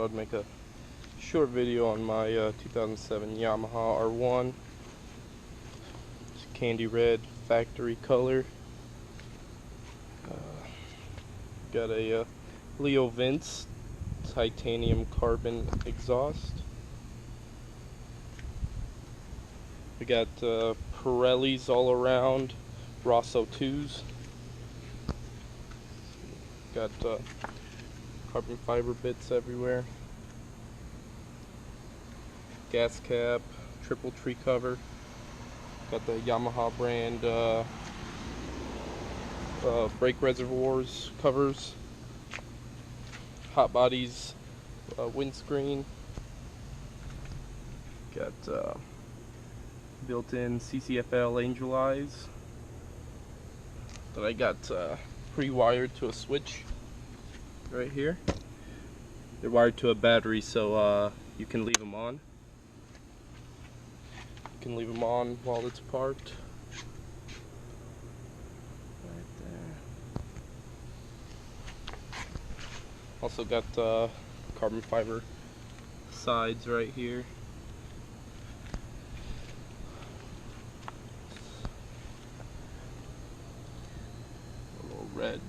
I'd make a short video on my 2007 Yamaha R1. It's candy red factory color. Got a Leo Vince titanium carbon exhaust. We got Pirellis all around, Rosso 2s. Got carbon fiber bits everywhere. Gas cap, triple tree cover. Got the Yamaha brand brake reservoirs covers. Hot bodies windscreen. Got built-in CCFL Angel eyes that I got pre-wired to a switch right here. They're wired to a battery, so you can leave them on. You can leave them on while it's parked. Right there. Also got carbon fiber sides right here. Red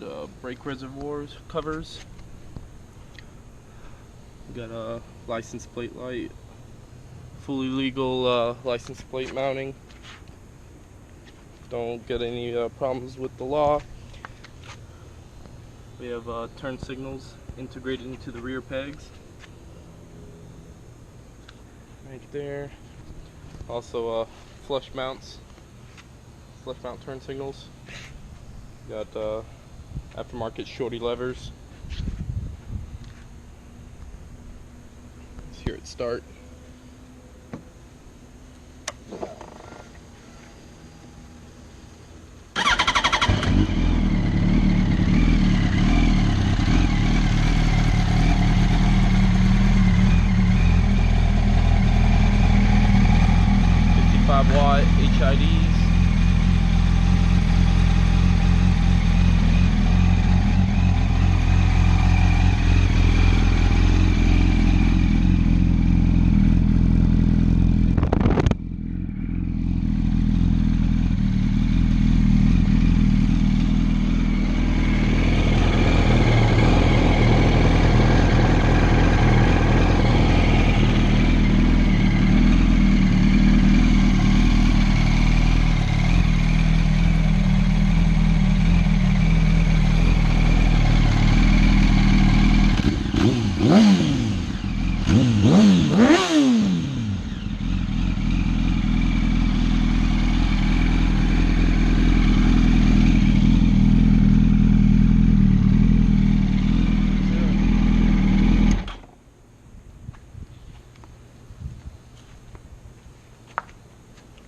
brake reservoirs covers. We got a license plate light, fully legal license plate mounting. Don't get any problems with the law. We have turn signals integrated into the rear pegs right there. Also flush mount turn signals. Got aftermarket shorty levers. Let's hear it start. Watt HIDs.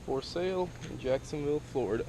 For sale in Jacksonville, Florida.